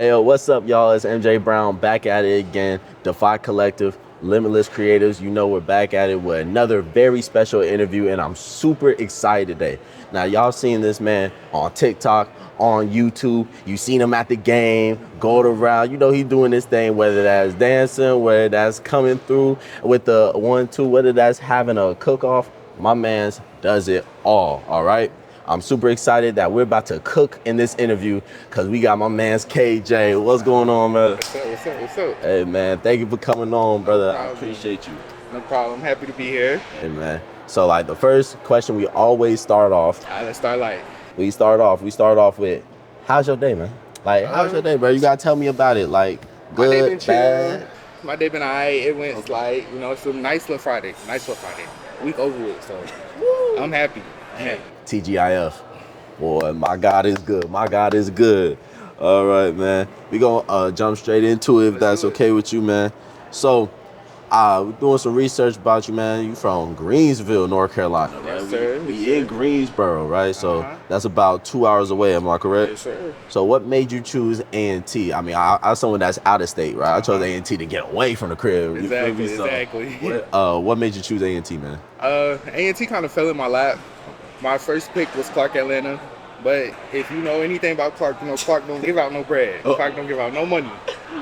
Hey, yo, what's up, y'all? It's MJ Brown back at it again. Defy Collective, Limitless Creatives. You know we're back at it with another very special interview, and I'm super excited today. Now, y'all seen this man on TikTok, on YouTube. You seen him at the game, going around. You know he doing this thing, whether that's dancing, whether that's coming through with the 1-2, whether that's having a cook-off. My man's does it all right? I'm super excited that we're about to cook in this interview because we got my man's KJ. What's going on, man? What's up? Hey, man, thank you for coming on, brother. I problem. appreciate you. No problem. Happy to be here. Hey, man. So, like, the first question we always start off, All right, let's start light. we start off with, how's your day, man? Like, how's your day, bro? You gotta tell me about it. Like, My day been good, chill. bad. My day been alright. It went like, it's a nice little Friday. Week over with, so I'm happy. TGIF. Boy, my God is good. My God is good. All right, man. We gonna jump straight into it if that's okay with you, man. So, we're doing some research about you, man. You from Greensville, North Carolina, right? Yes, sir. We in Greensboro, right? So that's about 2 hours away. Am I correct? Yes, sir. So what made you choose A&T? I mean, I'm someone that's out of state, right? I chose A&T to get away from the crib. You feel me? So, Exactly. what made you choose A&T, man? A&T kind of fell in my lap. My first pick was Clark, Atlanta. But if you know anything about Clark, Clark don't give out no bread. Clark don't give out no money.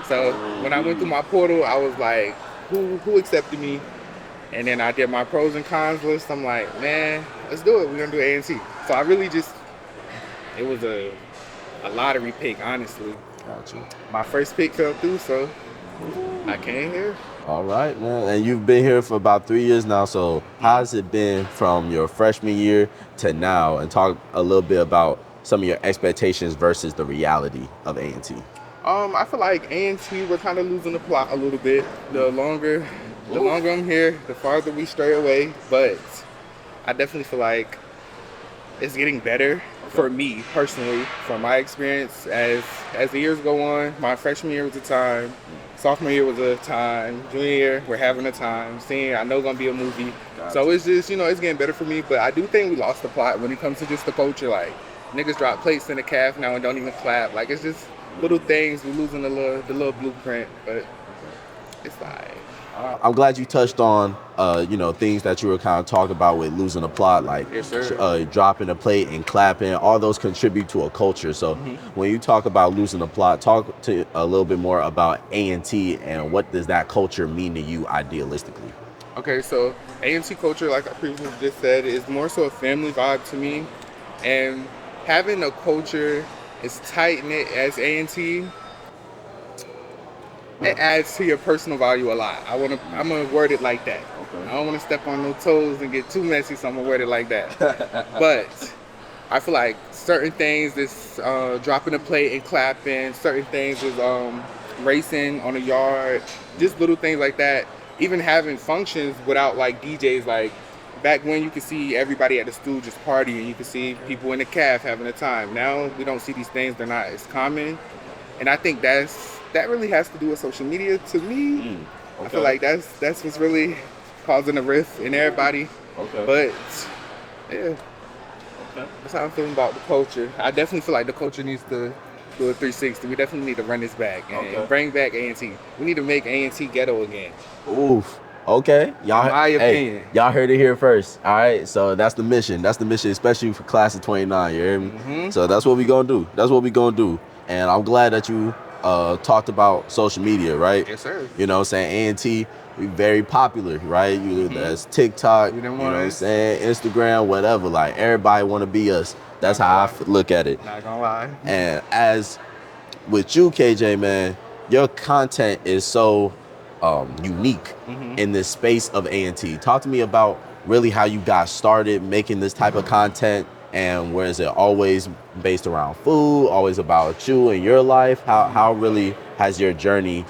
So when I went through my portal, I was like, who accepted me? And then I did my pros and cons list. I'm like, man, let's do it. We're gonna do A&T. So I really it was a lottery pick, honestly. Gotcha. My first pick fell through, so I came here. All right, man. And you've been here for about 3 years now. So how's it been from your freshman year to now? And talk a little bit about some of your expectations versus the reality of A&T. I feel like A&T, we're kind of losing the plot a little bit. The longer I'm here, the farther we stray away. But I definitely feel like it's getting better for me personally, from my experience. As the years go on, my freshman year was a time, sophomore year was a time, junior year we're having a time, senior I know gonna be a movie. Gotcha. So it's just, it's getting better for me. But I do think we lost the plot when it comes to just the culture. Like, niggas drop plates in the calf now and don't even clap. Like, it's just little things. We're losing the little blueprint, but it's like. I'm glad you touched on, things that you were kind of talking about with losing the plot, like Yes, sir. dropping a plate and clapping. All those contribute to a culture. So when you talk about losing the plot, talk to a little bit more about A&T and what does that culture mean to you idealistically? Okay, so A&T culture, like I previously just said, is more so a family vibe to me. And having a culture as tight-knit as A&T, it adds to your personal value a lot. I'm gonna word it like that. Okay. I don't want to step on no toes and get too messy, so I'm gonna word it like that. But I feel like certain things is dropping a plate and clapping. Certain things is racing on a yard. Just little things like that. Even having functions without like DJs. Like back when you could see everybody at the stool just partying, you could see people in the calf having a time. Now we don't see these things. They're not as common. And I think that really has to do with social media to me. Okay. I feel like that's what's really causing a rift in everybody. Okay. But yeah, okay. That's how I'm feeling about the culture. I definitely feel like the culture needs to do a 360. We definitely need to run this back and bring back A&T. We need to make A&T ghetto again. Oof. Okay. Y'all, my opinion. Y'all heard it here first. All right. So that's the mission. That's the mission, especially for class of 29. You hear me? Mm-hmm. So that's what we gonna do. And I'm glad that you talked about social media, right? Yes, sir. You know what I'm saying? A&T, we very popular, right? That's TikTok, you know what I'm saying? Instagram, whatever. Like, everybody want to be us. That's how I look at it. Not gonna lie. And as with you, KJ, man, your content is so unique in this space of A&T. Talk to me about really how you got started making this type of content. And where is it always based around food, always about you and your life? How really has your journey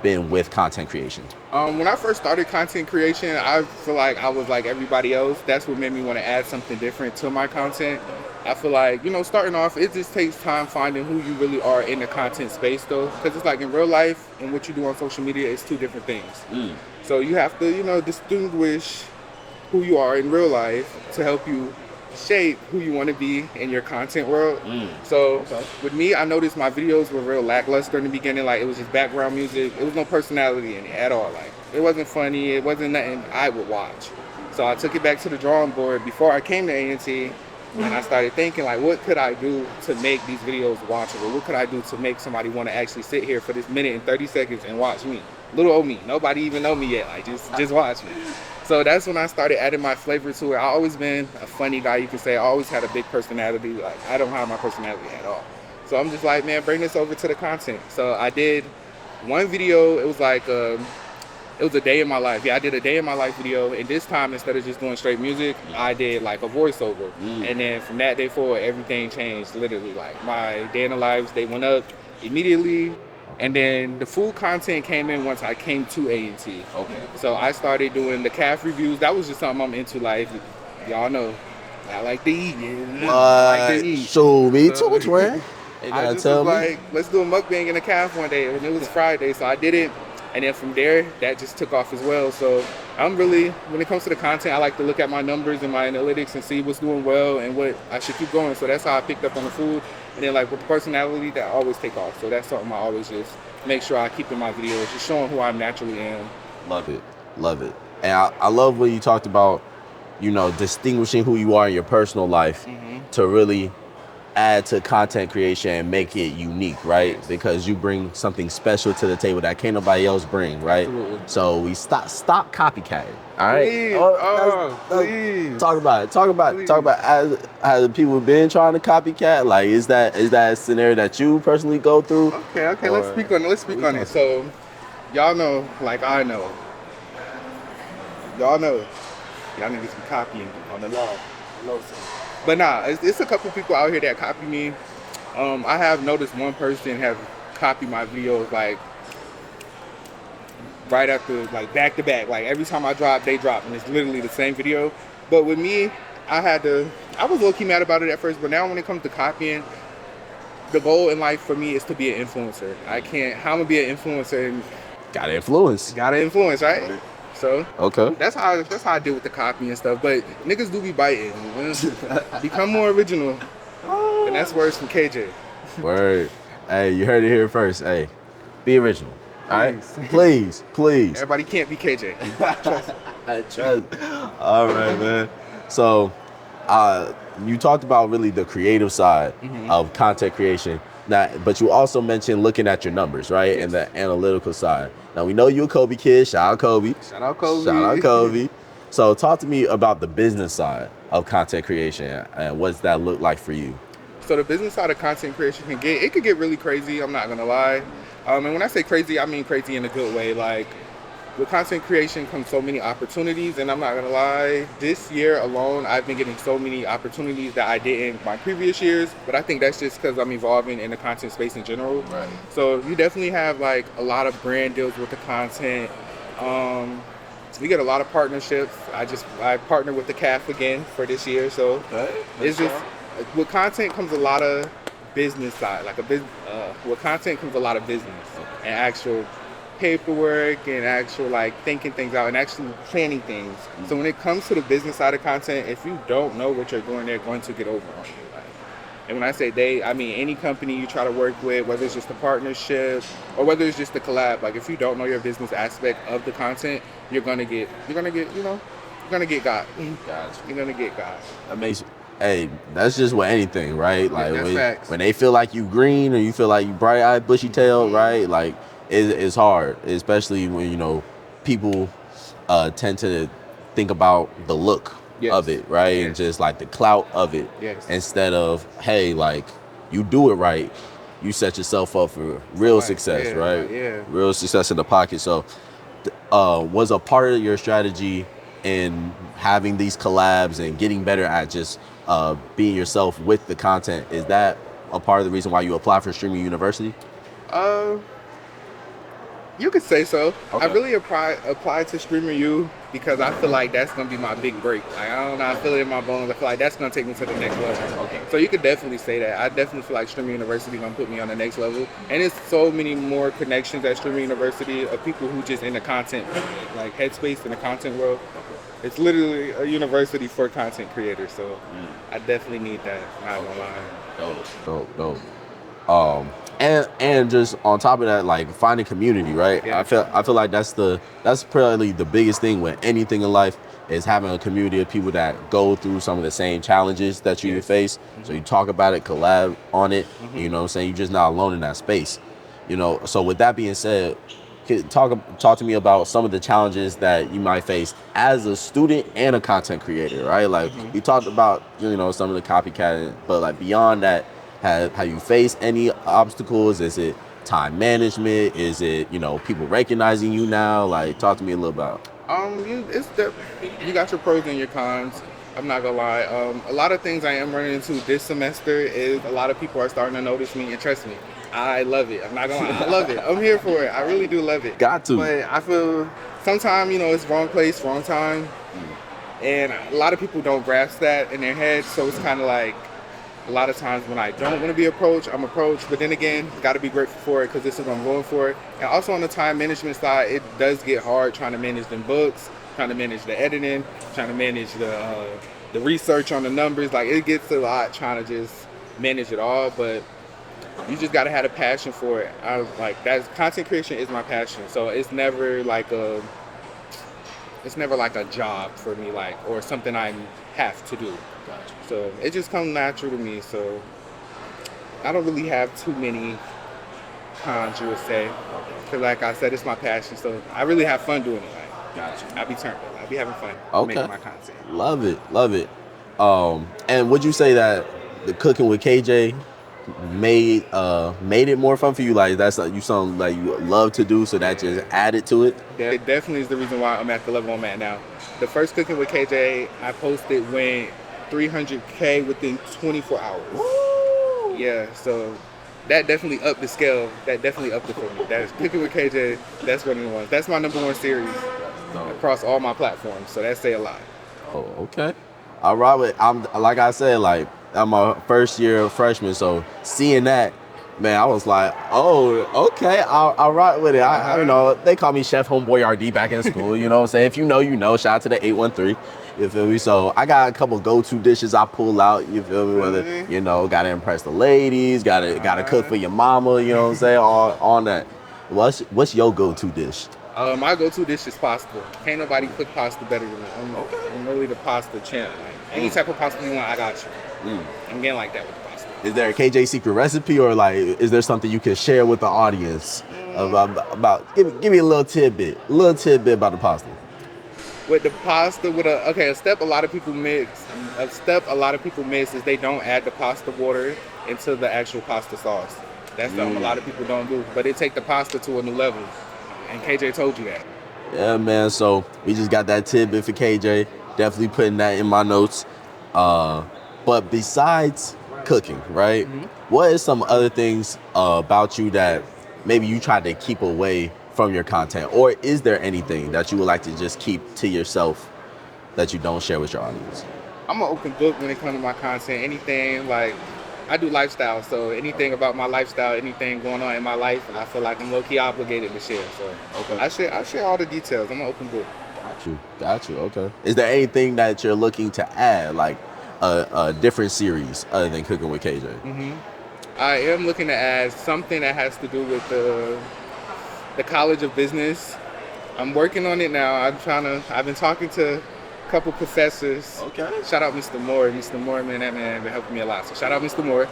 been with content creation? When I first started content creation, I feel like I was like everybody else. That's what made me want to add something different to my content. I feel like, starting off, it just takes time finding who you really are in the content space, though. Because it's like in real life and what you do on social media is two different things. So you have to, distinguish who you are in real life to help you shape who you want to be in your content world. So with me, I noticed my videos were real lackluster in the beginning. Like, it was just background music. It was no personality in it at all. Like, it wasn't funny. It wasn't nothing I would watch. So I took it back to the drawing board before I came to A&T, and I started thinking, like, what could I do to make these videos watchable? What could I do to make somebody want to actually sit here for this minute and 30 seconds and watch me? Little old me. Nobody even know me yet. Like, just watch me. So that's when I started adding my flavor to it. I've always been a funny guy, you can say. I always had a big personality. Like, I don't have my personality at all. So I'm just like, man, bring this over to the content. So I did one video. It was like, it was a day in my life. Yeah, I did a day in my life video. And this time, instead of just doing straight music, I did like a voiceover. And then from that day forward, everything changed. Literally, like, my day in the lives, they went up immediately. And then the food content came in once I came to A&T. Okay. So I started doing the calf reviews. That was just something I'm into. Like, y'all know, I like to eat. I like to eat. Show me too, twin. I just was like, let's do a mukbang in a calf one day. And it was Friday, so I did it. And then from there, that just took off as well. So I'm really, when it comes to the content, I like to look at my numbers and my analytics and see what's doing well and what I should keep going. So that's how I picked up on the food. And then, like, with the personality, that I always take off. So that's something I always just make sure I keep in my videos, just showing who I naturally am. Love it. Love it. And I love when you talked about, you know, distinguishing who you are in your personal life to really add to content creation and make it unique, right? Yes. Because you bring something special to the table that can't nobody else bring, right? Absolutely. So we stop copycatting. All right. Please. Talk about it. Talk about as people been trying to copycat. Like, is that a scenario that you personally go through? Okay. Let's speak on it. So, y'all know, like I know, y'all niggas be copying on the law. But nah, it's a couple people out here that copy me. I have noticed one person have copied my videos, like, right after, like, back to back. Like, every time I drop, they drop, and it's literally the same video. But with me, I was low-key mad about it at first, but now when it comes to copying, the goal in life for me is to be an influencer. How I'm gonna be an influencer? And Gotta influence, right? So that's how I deal with the copy and stuff. But niggas do be biting. Become more original. And that's words from KJ. Word. Hey, you heard it here first. Hey, be original. All right? Please. Everybody can't be KJ. Trust. All right, man. So, you talked about really the creative side of content creation. Now, but you also mentioned looking at your numbers, right? Yes. And the analytical side. Now, we know you're a Kobe kid. Shout out Kobe. So talk to me about the business side of content creation and what's that look like for you? So the business side of content creation could get really crazy. I'm not going to lie. And when I say crazy, I mean crazy in a good way. Like, with content creation comes so many opportunities, and I'm not gonna lie, this year alone, I've been getting so many opportunities that I didn't my previous years, but I think that's just because I'm evolving in the content space in general. Right. So you definitely have, like, a lot of brand deals with the content. We get a lot of partnerships. I partnered with the CAF again for this year, so it's just, with content comes a lot of business side, with content comes a lot of business and actual paperwork and actual, like, thinking things out and actually planning things. So when it comes to the business side of content, if you don't know what you're doing, they're going to get over on you. Like, and when I say they, I mean any company you try to work with, whether it's just a partnership or whether it's just a collab. Like, if you don't know your business aspect of the content, you're gonna get got. You're gonna get got. Amazing. Hey, that's just with anything, right? Like, facts. When they feel like you green or you feel like you bright-eyed, bushy-tailed, right? Like, it's hard, especially when, you know, people tend to think about the look of it, right? Yes. And just, like, the clout of it. Yes. Instead of, hey, like, you do it right, you set yourself up for real success, right? Yeah. Real success in the pocket. So, was a part of your strategy in having these collabs and getting better at just being yourself with the content, is that a part of the reason why you apply for Streaming University? You could say so. Okay. I really applied to Streamer U because I feel like that's gonna be my big break. Like, I don't know, I feel it in my bones. I feel like that's gonna take me to the next level. Okay. So you could definitely say that. I definitely feel like Streamer University gonna put me on the next level. And there's so many more connections at Streamer University of people who just in the content, like, headspace in the content world. It's literally a university for content creators, so I definitely need that. Not gonna lie. Dope. And just on top of that, like finding community, right? Yeah. I feel like that's probably the biggest thing with anything in life is having a community of people that go through some of the same challenges that you face. So you talk about it, collab on it. You know what I'm saying? You're just not alone in that space. You know, so with that being said, talk to me about some of the challenges that you might face as a student and a content creator, right? Like you talked about, you know, some of the copycat, but like beyond that, have you faced any obstacles? Is it time management? Is it, you know, people recognizing you now? Like talk to me a little about. You got your pros and your cons. I'm not gonna lie. A lot of things I am running into this semester is a lot of people are starting to notice me and trust me. I love it. I'm not gonna lie. I love it. I'm here for it. I really do love it. Got to. But I feel sometimes, you know, it's wrong place, wrong time. And a lot of people don't grasp that in their head. So it's kind of like a lot of times when I don't want to be approached, I'm approached. But then again, got to be grateful for it because this is what I'm going for. And also on the time management side, it does get hard trying to manage them books, trying to manage the editing, trying to manage the research on the numbers. Like it gets a lot trying to just manage it all. But you just got to have a passion for it. Content creation is my passion. So it's never like a job for me, like, or something I have to do. Gotcha. So it just comes natural to me. So I don't really have too many cons, you would say. Because like I said, it's my passion. So I really have fun doing it. Like, Gotcha. I be turned up. I be having fun making my content. Love it. And would you say that the cooking with KJ made it more fun for you? Like that's like you something like you love to do, so that just added to it? It definitely is the reason why I'm at the level I'm at now. The first Cooking with KJ I posted went 300K within 24 hours. Woo! Yeah, so that definitely upped the scale. That definitely upped it for me. That's Cooking with KJ. That's one of the ones. That's my #1 series across all my platforms. So that say a lot. Oh, okay. All right, I'm like I said, like I'm a first year freshman, so seeing that, man, I was like, oh, okay, I'll rock with it. I you know, they call me Chef Homeboy RD back in school, you know what I'm saying? If you know, you know. Shout out to the 813, you feel me? So I got a couple go-to dishes I pull out, you feel me? Whether, you know, gotta impress the ladies, gotta cook for your mama, you know what I'm saying? On that. What's your go-to dish? My go-to dish is pasta. Can't nobody cook pasta better than me. I'm really the pasta champ. Like, any type of pasta you want, I got you. I'm getting like that with the pasta. Is there a KJ secret recipe, or like, is there something you can share with the audience about? Give me a little tidbit about the pasta. With the pasta, a step a lot of people miss. Is they don't add the pasta water into the actual pasta sauce. That's something a lot of people don't do. But it take the pasta to a new level. And KJ told you that. Yeah, man. So we just got that tidbit for KJ. Definitely putting that in my notes. But besides cooking, right? What is some other things about you that maybe you try to keep away from your content, or is there anything that you would like to just keep to yourself that you don't share with your audience? I'm an open book when it comes to my content. Anything like I do lifestyle, so anything about my lifestyle, anything going on in my life, I feel like I'm low-key obligated to share. So I share all the details. I'm an open book. Got you. Okay. Is there anything that you're looking to add, like a different series other than Cooking with KJ? I am looking to add something that has to do with the College of Business. I'm working on it now. I've been talking to a couple professors. Okay. Shout out Mr. Moore. Mr. Moore, man, that man been helping me a lot. So shout out Mr. Moore.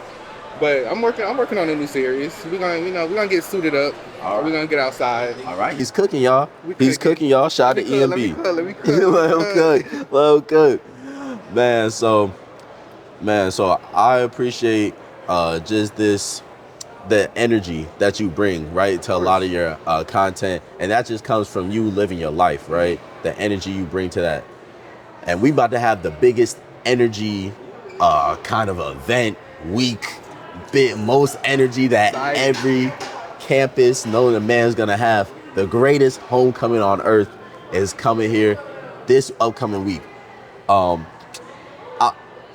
But I'm working on a new sereries. We're gonna get suited up. We're gonna get outside. All right. He's cooking, y'all. He's cooking, y'all. Shout out to EMB. Let me cook. Let him cook. Man, so I appreciate just the energy that you bring, right, to a lot of your content, and that just comes from you living your life, right? The energy you bring to that. And we about to have the biggest energy kind of event week, most energy that every campus knowing the man's gonna have. The greatest homecoming on earth is coming here this upcoming week.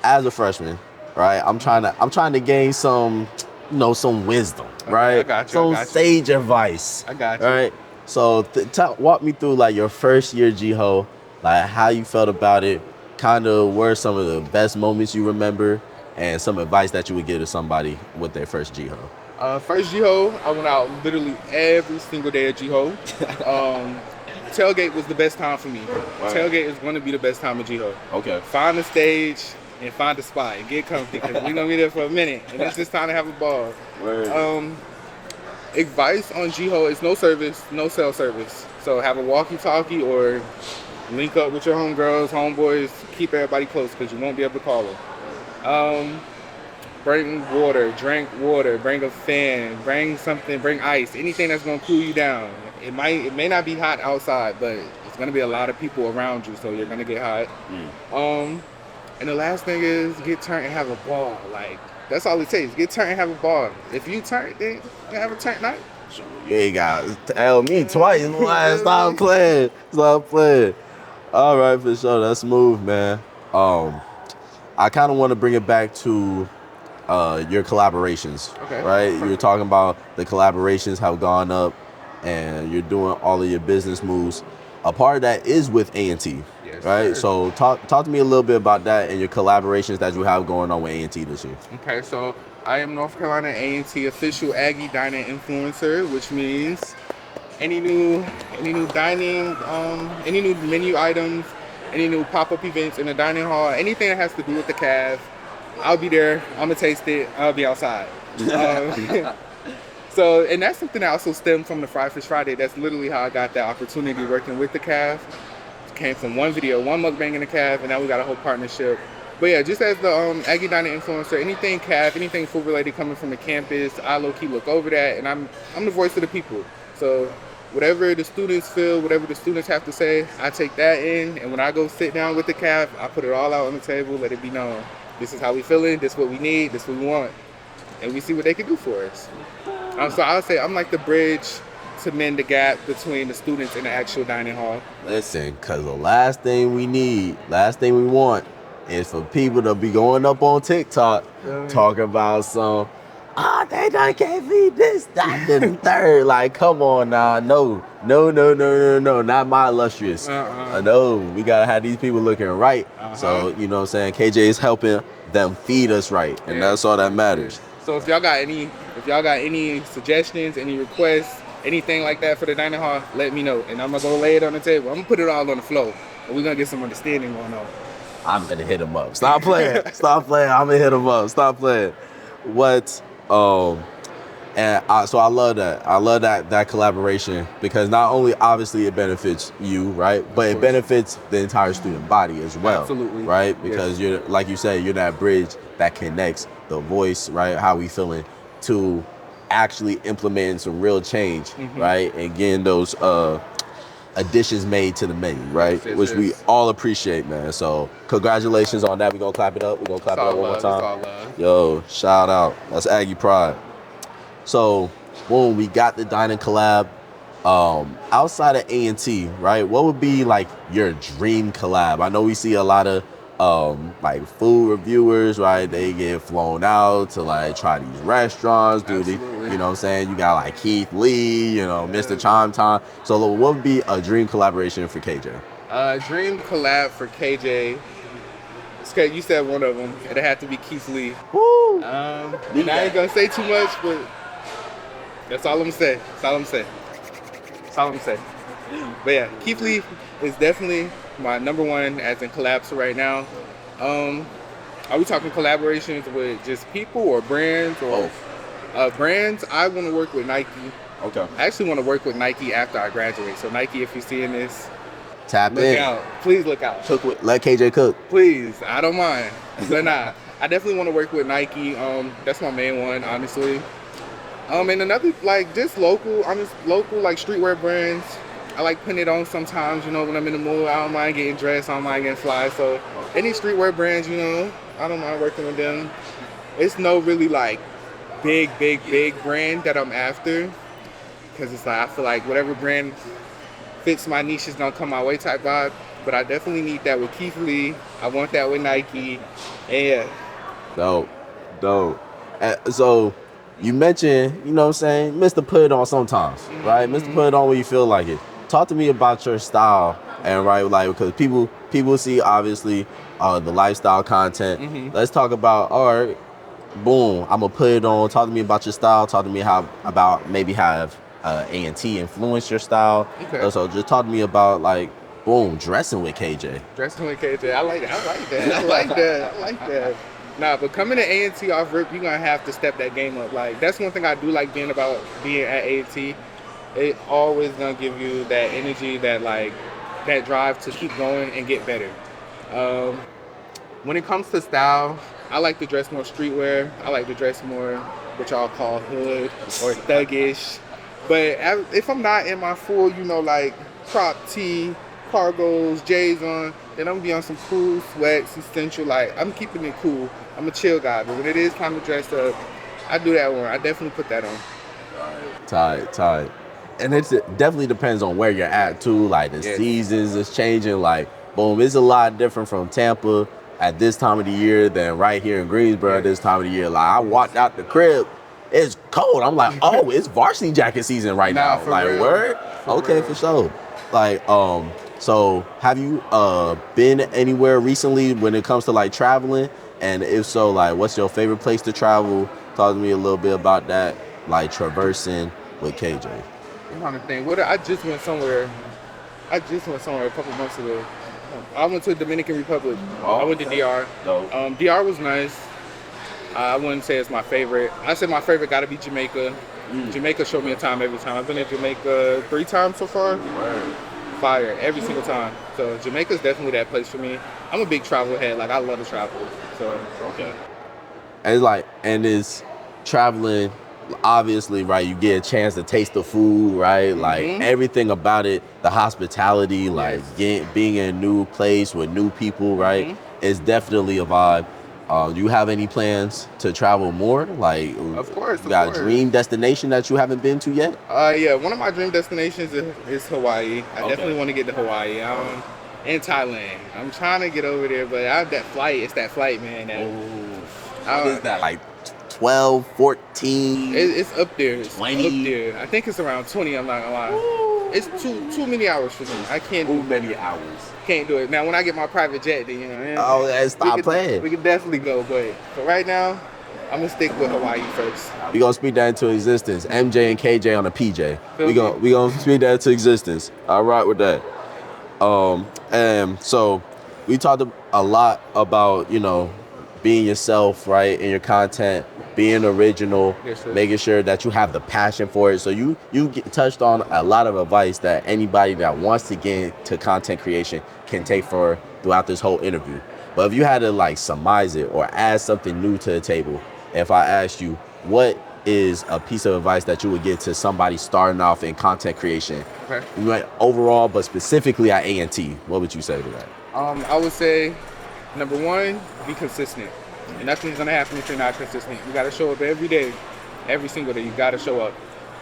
As a freshman, right, I'm trying to gain some wisdom, right? I got you. Some sage advice. I got you. Right. So walk me through like your first year GHOE. like how you felt about it, kind of were some of the best moments you remember, and some advice that you would give to somebody with their first GHO. First GHO, I went out literally every single day at GHO. Tailgate was the best time for me. Right. Tailgate is going to be the best time at GHO. Okay. Find a stage and find a spot and get comfy because we're going to be there for a minute and it's just time to have a ball. Right. Advice on GHO is no service, no cell service. So have a walkie-talkie or link up with your homegirls, homeboys, keep everybody close because you won't be able to call them. Bring water, drink water, bring a fan, bring something, bring ice, anything that's gonna cool you down. It may not be hot outside, but it's gonna be a lot of people around you, so you're gonna get hot. And the last thing is get turned and have a ball. Like, that's all it takes. Get turned and have a ball. If you turn, then you have a turn night. You ain't got to tell me twice. Stop playing. Stop playing. All right, for sure. That's smooth, man. I kind of want to bring it back to your collaborations, okay. Right? You were talking about the collaborations have gone up, and you're doing all of your business moves. A part of that is with A&T, yes, right? Sir. So talk to me a little bit about that and your collaborations that you have going on with A&T this year. Okay, so I am North Carolina A&T official Aggie dining influencer, which means any new dining, any new menu items, any new pop-up events in the dining hall, anything that has to do with the calf, I'll be there. I'm gonna taste it. I'll be outside. So, and that's something that also stemmed from the Fried Fish Friday. That's literally how I got that opportunity working with the calf. It came from one video, one mukbang in the calf, and now we got a whole partnership. But yeah, just as the Aggie Dining influencer, anything calf, anything food related coming from the campus, I low-key look over that, and I'm the voice of the people. So whatever the students feel, whatever the students have to say, I take that in, and when I go sit down with the calf, I put it all out on the table, let it be known. This is how we feeling, this is what we need, this is what we want. And we see what they can do for us. So I would say I'm like the bridge to mend the gap between the students and the actual dining hall. Listen, because the last thing we want is for people to be going up on TikTok talking about some, they done gave me this, that, and the third. Like, come on now. No, not my illustrious. No, we got to have these people looking right. So, you know what I'm saying? KJ is helping them feed us right, and that's all that matters. So if y'all got any suggestions, any requests, anything like that for the dining hall, let me know. And I'm going to go lay it on the table. I'm going to put it all on the floor. And we're going to get some understanding going on. I'm going to hit him up. Stop playing. Stop playing. I'm going to hit him up. Stop playing. So I love that. I love that collaboration because not only obviously it benefits you, right, but it benefits the entire student body as well. Absolutely. Right? Because you're, like you said, you're that bridge that connects the voice, right, how we feeling, to actually implementing some real change, right, and getting those additions made to the menu, right, which we all appreciate, man. So congratulations on that. We're going to clap it up. We're going to clap it up one more time. Yo, shout out. That's Aggie Pride. So, boom, we got the dining collab. Outside of A&T, right, what would be like your dream collab? I know we see a lot of like food reviewers, right? They get flown out to like try these restaurants, you know what I'm saying? You got like Keith Lee, you know, Mr. Chom Tom. So what would be a dream collaboration for KJ? Dream collab for KJ. Okay, you said one of them. It'd have to be Keith Lee. Woo! I ain't gonna say too much, but that's all I'm saying. That's all I'm saying. But yeah, Keith Lee is definitely my number one as in collabs right now. Are we talking collaborations with just people or brands or brands? I want to work with Nike. Okay. I actually want to work with Nike after I graduate. So Nike, if you're seeing this, look out. Please look out. Let KJ cook. Please, I don't mind. But nah, I definitely want to work with Nike. That's my main one, honestly. And another like just local like streetwear brands. I like putting it on sometimes, you know, when I'm in the mood. I don't mind getting dressed, I don't mind getting fly. So any streetwear brands, you know, I don't mind working with them. It's no really like big brand that I'm after. Because it's like, I feel like whatever brand fits my niche is gonna come my way type vibe. But I definitely need that with Keith Lee. I want that with Nike. And yeah. Dope. So you mentioned, you know what I'm saying, Mr. Put It On sometimes, right? Mr. Put It On when you feel like it. Talk to me about your style And right, like because people see obviously the lifestyle content. Let's talk about all right. Boom, I'm gonna put it on. Talk to me about your style. Talk to me about maybe how A&T influenced your style. Okay. So just talk to me about like boom, dressing with KJ. Dressing with KJ, I like that. I like that. I like that. I like that. Nah, but coming to A&T off rip, you're gonna have to step that game up. Like that's one thing I do like being at A&T. It always gonna give you that energy, that drive to keep going and get better. When it comes to style, I like to dress more streetwear. I like to dress more what y'all call hood or thuggish. But if I'm not in my full, like crop tee, cargos, J's on, then I'm gonna be on some cool sweats, essential. Like I'm keeping it cool. I'm a chill guy, but when it is time to dress up, I do that one. I definitely put that on. Tight. And it definitely depends on where you're at too. Like the Yes. seasons is changing. Like boom, it's a lot different from Tampa at this time of the year than right here in Greensboro at this time of the year. Like I walked out the crib, it's cold. I'm like, oh, it's varsity jacket season right now. For Like real. word? Okay, for sure. Like so have you been anywhere recently when it comes to like traveling? And if so, like what's your favorite place to travel? Talk to me a little bit about that, like traversing with KJ. I'm trying to think. I just went somewhere. A couple months ago. I went to the Dominican Republic. I went to DR. Dope. DR was nice. I wouldn't say it's my favorite. I said my favorite got to be Jamaica. Jamaica showed me a time every time. I've been in Jamaica 3 times so far. Word. Fire every single time. So Jamaica's definitely that place for me. I'm a big travel head. Like I love to travel. So Okay. And it's traveling, obviously, right? You get a chance to taste the food, right? Like everything about it, the hospitality, like being in a new place with new people, right? It's definitely a vibe. Do you have any plans to travel more? Like, of course, you got a dream destination that you haven't been to yet? Yeah, one of my dream destinations is Hawaii. I definitely want to get to Hawaii. And Thailand. I'm trying to get over there, but I have that flight. It's that flight, man. What is that, like 12, 14? It's up there. It's 20? up there. I think it's around 20. I'm not gonna lie. It's too many hours for me. I can't do Too many hours. Can't do it. Now, when I get my private jet, then Stop playing. We can definitely go, but for right now, I'm gonna stick with Hawaii first. We gonna speak that into existence. MJ and KJ on a PJ. We gonna speak that into existence. All right with that. And so we talked a lot about being yourself, right, in your content, being original, making sure that you have the passion for it. So you touched on a lot of advice that anybody that wants to get into content creation can take for throughout this whole interview. But if you had to like surmise it or add something new to the table, if I asked you, what is a piece of advice that you would give to somebody starting off in content creation? Okay. You went overall, but specifically at A&T, what would you say to that? I would say, number one, be consistent. And nothing's gonna happen if you're not consistent. You gotta show up every day, every single day. You gotta show up.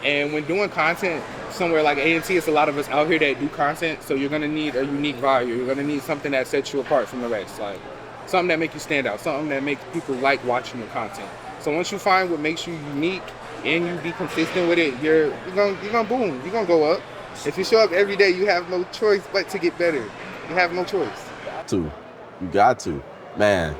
And when doing content somewhere like A&T, it's a lot of us out here that do content. So you're gonna need a unique value. You're gonna need something that sets you apart from the rest. Like something that makes you stand out. Something that makes people like watching your content. So once you find what makes you unique and you be consistent with it, you're gonna boom. You're gonna go up. If you show up every day, you have no choice but to get better. You have no choice. You got to. Man,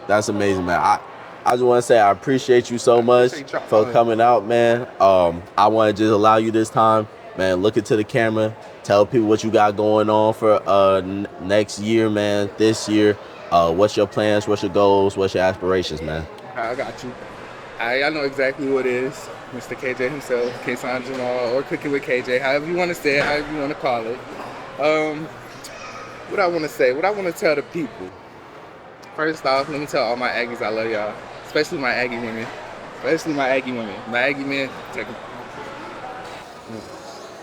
that's amazing, man. I just want to say I appreciate you so much for coming out, man. I want to just allow you this time, man, look into the camera, tell people what you got going on for next year, man, this year. What's your plans, what's your goals, what's your aspirations, man? I got you. I know exactly what it is. Mr. KJ himself, Kaison Jamal, or Cooking with KJ, however you want to say it, however you want to call it. What I want to say, what I want to tell the people. First off, let me tell all my Aggies I love y'all, especially my Aggie women. My Aggie men, take them.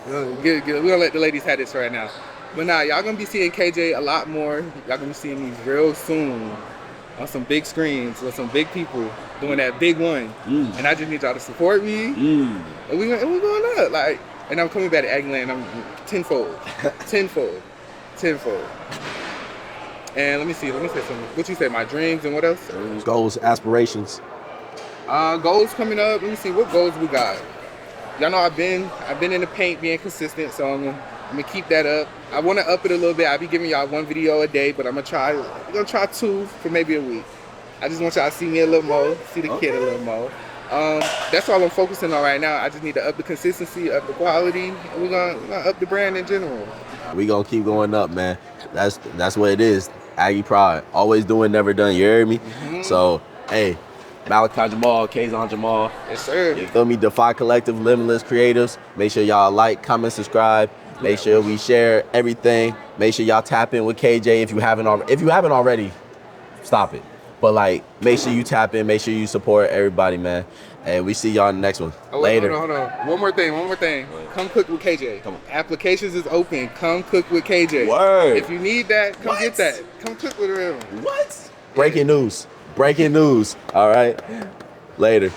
We're gonna let the ladies have this right now. But now, y'all gonna be seeing KJ a lot more. Y'all gonna be seeing me real soon on some big screens with some big people doing that big one. And I just need y'all to support me. And we going up. Like, and I'm coming back to Aggie Land. I'm tenfold. And let me say something. What you say, my dreams and what else? Goals, aspirations. Goals coming up. Let me see, what goals we got? y'all know I've been in the paint being consistent, so I'm gonna keep that up. I want to up it a little bit. I'll be giving y'all 1 video a day, but we're gonna try 2 for maybe a week. I just want y'all to see me a little more, see the kid a little more. That's all I'm focusing on right now. I just need to up the consistency, up the quality, and we're gonna up the brand in general. We gonna keep going up, man. That's what it is. Aggie Pride, always doing, never done. You heard me? So, hey, Malachi Jamal, Kaison Jamal. Yes, sir. You feel me? Defy Collective, Limitless Creatives. Make sure y'all like, comment, subscribe. Make sure we share everything. Make sure y'all tap in with KJ if you haven't already. If you haven't already, stop it. But like, make sure you tap in. Make sure you support everybody, man. And we see y'all in the next one. Later. Hold on. One more thing. Come cook with KJ. Come on. Applications is open. Come cook with KJ. Word. If you need that, come get that. Come cook with him. What? Breaking news. All right. Later.